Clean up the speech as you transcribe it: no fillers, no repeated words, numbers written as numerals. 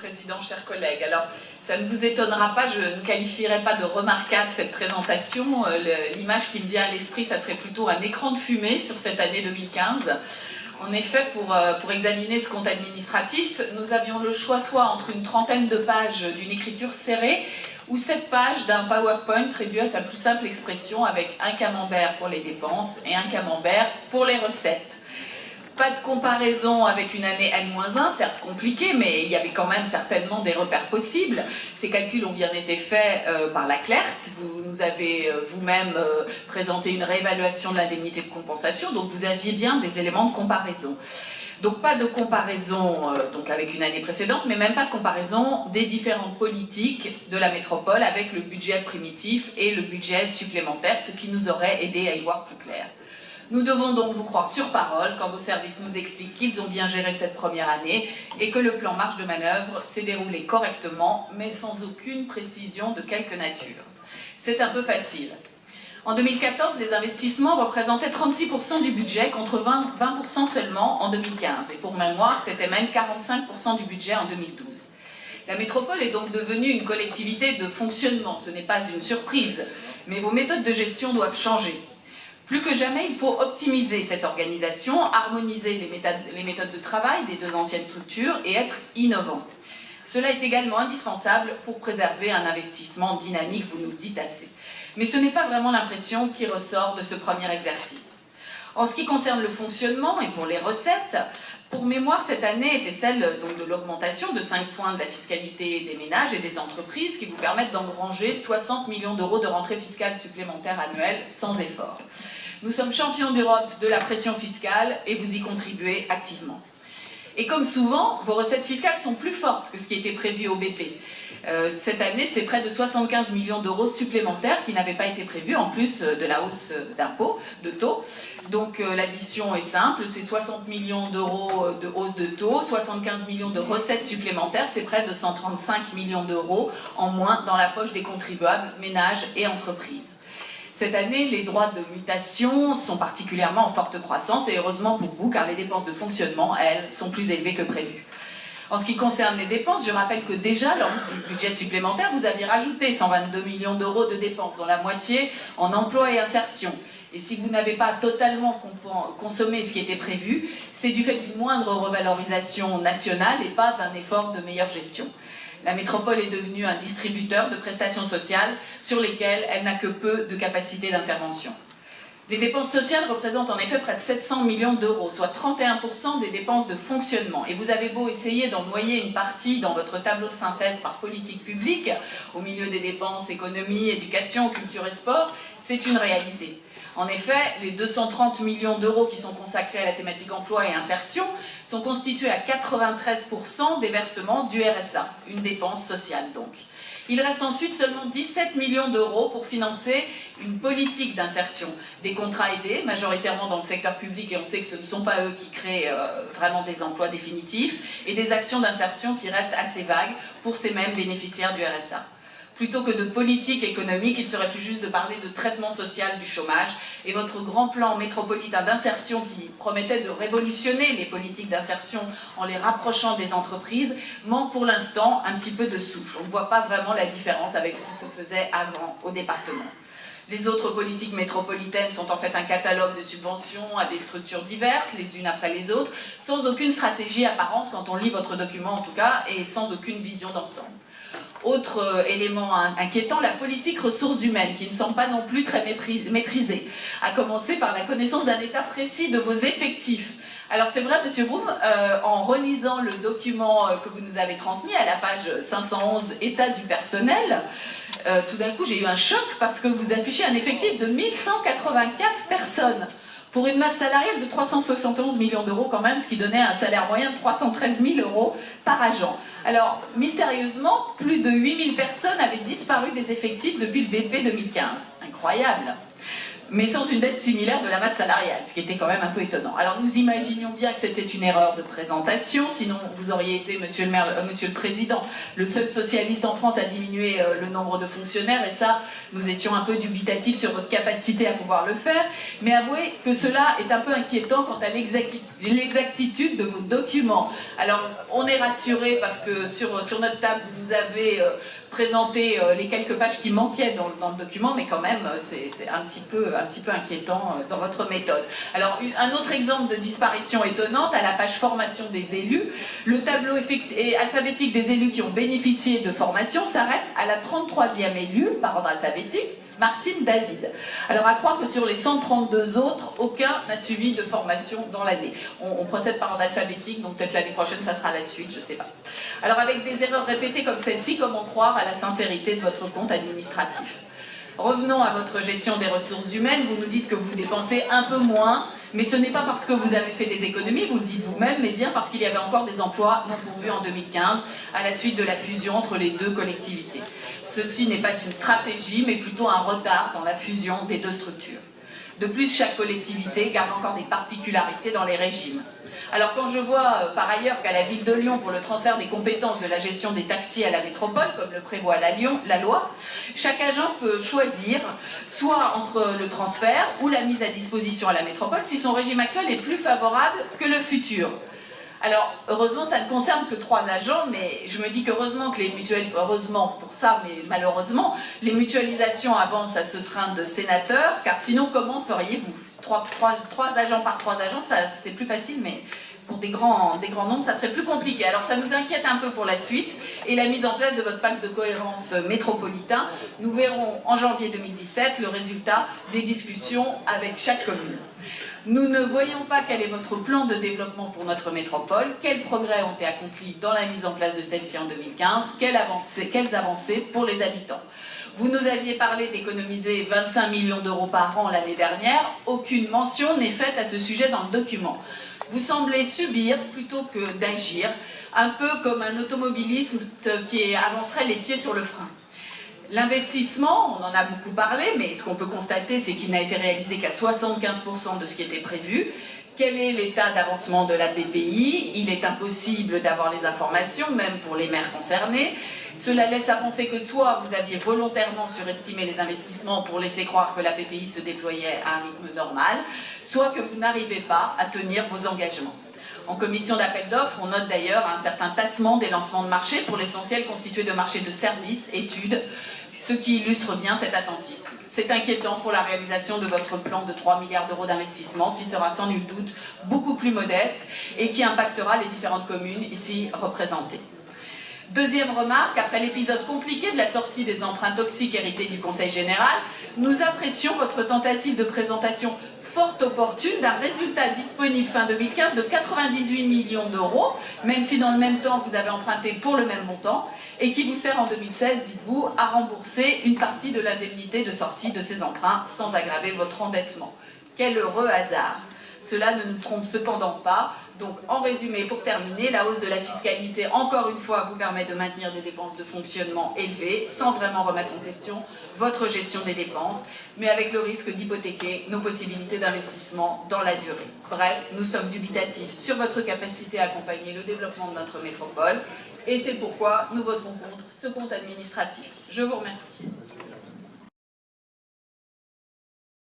Président, chers collègues. Alors, ça ne vous étonnera pas, je ne qualifierai pas de remarquable cette présentation. L'image qui me vient à l'esprit, ça serait plutôt un écran de fumée sur cette année 2015. En effet, pour examiner ce compte administratif, nous avions le choix soit entre une trentaine de pages d'une écriture serrée ou 7 pages d'un PowerPoint réduit à sa plus simple expression avec un camembert pour les dépenses et un camembert pour les recettes. Pas de comparaison avec une année N-1, certes compliquée, mais il y avait quand même certainement des repères possibles. Ces calculs ont bien été faits par la CLERT. Vous nous avez vous-même présenté une réévaluation de l'indemnité de compensation, donc vous aviez bien des éléments de comparaison. Donc pas de comparaison donc avec une année précédente, mais même pas de comparaison des différentes politiques de la métropole avec le budget primitif et le budget supplémentaire, ce qui nous aurait aidé à y voir plus clair. Nous devons donc vous croire sur parole quand vos services nous expliquent qu'ils ont bien géré cette première année et que le plan marge de manœuvre s'est déroulé correctement, mais sans aucune précision de quelque nature. C'est un peu facile. En 2014, les investissements représentaient 36% du budget contre 20% seulement en 2015. Et pour mémoire, c'était même 45% du budget en 2012. La métropole est donc devenue une collectivité de fonctionnement. Ce n'est pas une surprise, mais vos méthodes de gestion doivent changer. Plus que jamais, il faut optimiser cette organisation, harmoniser les méthodes de travail des deux anciennes structures et être innovant. Cela est également indispensable pour préserver un investissement dynamique, vous nous le dites assez. Mais ce n'est pas vraiment l'impression qui ressort de ce premier exercice. En ce qui concerne le fonctionnement et pour les recettes, pour mémoire, cette année était celle donc, de l'augmentation de 5 points de la fiscalité des ménages et des entreprises qui vous permettent d'engranger 60 millions d'euros de rentrées fiscales supplémentaires annuelles sans effort. Nous sommes champions d'Europe de la pression fiscale et vous y contribuez activement. Et comme souvent, vos recettes fiscales sont plus fortes que ce qui était prévu au BP. Cette année, c'est près de 75 millions d'euros supplémentaires qui n'avaient pas été prévus, en plus de la hausse d'impôts, de taux. Donc l'addition est simple, c'est 60 millions d'euros de hausse de taux, 75 millions de recettes supplémentaires, c'est près de 135 millions d'euros en moins dans la poche des contribuables, ménages et entreprises. Cette année, les droits de mutation sont particulièrement en forte croissance et heureusement pour vous, car les dépenses de fonctionnement, elles, sont plus élevées que prévu. En ce qui concerne les dépenses, je rappelle que déjà, lors du budget supplémentaire, vous aviez rajouté 122 millions d'euros de dépenses, dont la moitié en emploi et insertion. Et si vous n'avez pas totalement consommé ce qui était prévu, c'est du fait d'une moindre revalorisation nationale et pas d'un effort de meilleure gestion. La métropole est devenue un distributeur de prestations sociales sur lesquelles elle n'a que peu de capacité d'intervention. Les dépenses sociales représentent en effet près de 700 millions d'euros, soit 31% des dépenses de fonctionnement. Et vous avez beau essayer d'en noyer une partie dans votre tableau de synthèse par politique publique, au milieu des dépenses économie, éducation, culture et sport, c'est une réalité. En effet, les 230 millions d'euros qui sont consacrés à la thématique emploi et insertion sont constitués à 93% des versements du RSA, une dépense sociale donc. Il reste ensuite seulement 17 millions d'euros pour financer une politique d'insertion, des contrats aidés, majoritairement dans le secteur public, et on sait que ce ne sont pas eux qui créent vraiment des emplois définitifs, et des actions d'insertion qui restent assez vagues pour ces mêmes bénéficiaires du RSA. Plutôt que de politique économique, il serait plus juste de parler de traitement social du chômage. Et votre grand plan métropolitain d'insertion qui promettait de révolutionner les politiques d'insertion en les rapprochant des entreprises manque pour l'instant un petit peu de souffle. On ne voit pas vraiment la différence avec ce qui se faisait avant au département. Les autres politiques métropolitaines sont en fait un catalogue de subventions à des structures diverses, les unes après les autres, sans aucune stratégie apparente quand on lit votre document en tout cas, et sans aucune vision d'ensemble. Autre élément inquiétant, la politique ressources humaines, qui ne semble pas non plus très maîtrisée, à commencer par la connaissance d'un état précis de vos effectifs. Alors c'est vrai, Monsieur Broum, en relisant le document que vous nous avez transmis à la page 511, État du personnel, tout d'un coup j'ai eu un choc parce que vous affichez un effectif de 1184 personnes. Pour une masse salariale de 371 millions d'euros quand même, ce qui donnait un salaire moyen de 313 000 euros par agent. Alors, mystérieusement, plus de 8000 personnes avaient disparu des effectifs depuis le BP 2015. Incroyable. mais sans une baisse similaire de la masse salariale, ce qui était quand même un peu étonnant. Alors nous imaginions bien que c'était une erreur de présentation, sinon vous auriez été, monsieur le Président, le seul socialiste en France à diminuer le nombre de fonctionnaires, et ça, nous étions un peu dubitatifs sur votre capacité à pouvoir le faire, mais avouez que cela est un peu inquiétant quant à l'exactitude de vos documents. Alors on est rassuré parce que sur notre table, vous nous avez présenter les quelques pages qui manquaient dans le document, mais quand même, c'est un petit peu inquiétant dans votre méthode. Alors, un autre exemple de disparition étonnante, à la page formation des élus, le tableau alphabétique des élus qui ont bénéficié de formation s'arrête à la 33e élue, par ordre alphabétique, Martine David. Alors à croire que sur les 132 autres, aucun n'a suivi de formation dans l'année. On procède par ordre alphabétique, donc peut-être l'année prochaine ça sera la suite, je ne sais pas. Alors avec des erreurs répétées comme celle-ci, comment croire à la sincérité de votre compte administratif? Revenons à votre gestion des ressources humaines. Vous nous dites que vous dépensez un peu moins, mais ce n'est pas parce que vous avez fait des économies, vous le dites vous-même, mais bien parce qu'il y avait encore des emplois non pourvus en 2015 à la suite de la fusion entre les deux collectivités. Ceci n'est pas une stratégie, mais plutôt un retard dans la fusion des deux structures. De plus, chaque collectivité garde encore des particularités dans les régimes. Alors quand je vois par ailleurs qu'à la ville de Lyon, pour le transfert des compétences de la gestion des taxis à la métropole, comme le prévoit la loi, chaque agent peut choisir soit entre le transfert ou la mise à disposition à la métropole si son régime actuel est plus favorable que le futur. Alors, heureusement, ça ne concerne que 3 agents, mais je me dis qu'heureusement que heureusement pour ça, mais malheureusement, les mutualisations avancent à ce train de sénateurs, car sinon, comment feriez-vous 3 agents par 3 agents, c'est plus facile, mais pour des grands nombres, ça serait plus compliqué. Alors, ça nous inquiète un peu pour la suite, et la mise en place de votre pacte de cohérence métropolitain. Nous verrons en janvier 2017 le résultat des discussions avec chaque commune. Nous ne voyons pas quel est votre plan de développement pour notre métropole, quels progrès ont été accomplis dans la mise en place de celle-ci en 2015, quelles avancées pour les habitants. Vous nous aviez parlé d'économiser 25 millions d'euros par an l'année dernière, aucune mention n'est faite à ce sujet dans le document. Vous semblez subir plutôt que d'agir, un peu comme un automobiliste qui avancerait les pieds sur le frein. L'investissement, on en a beaucoup parlé, mais ce qu'on peut constater, c'est qu'il n'a été réalisé qu'à 75% de ce qui était prévu. Quel est l'état d'avancement de la BPI? Il est impossible d'avoir les informations, même pour les maires concernés. Cela laisse à penser que soit vous aviez volontairement surestimé les investissements pour laisser croire que la BPI se déployait à un rythme normal, soit que vous n'arrivez pas à tenir vos engagements. En commission d'appel d'offres, on note d'ailleurs un certain tassement des lancements de marché, pour l'essentiel constitué de marchés de services, études, ce qui illustre bien cet attentisme. C'est inquiétant pour la réalisation de votre plan de 3 milliards d'euros d'investissement, qui sera sans nul doute beaucoup plus modeste et qui impactera les différentes communes ici représentées. Deuxième remarque, après l'épisode compliqué de la sortie des emprunts toxiques hérités du Conseil général, nous apprécions votre tentative de présentation fort opportune d'un résultat disponible fin 2015 de 98 millions d'euros, même si dans le même temps vous avez emprunté pour le même montant, et qui vous sert en 2016, dites-vous, à rembourser une partie de l'indemnité de sortie de ces emprunts sans aggraver votre endettement. Quel heureux hasard! Cela ne nous trompe cependant pas. Donc, en résumé, pour terminer, la hausse de la fiscalité, encore une fois, vous permet de maintenir des dépenses de fonctionnement élevées, sans vraiment remettre en question votre gestion des dépenses, mais avec le risque d'hypothéquer nos possibilités d'investissement dans la durée. Bref, nous sommes dubitatifs sur votre capacité à accompagner le développement de notre métropole, et c'est pourquoi nous voterons contre ce compte administratif. Je vous remercie.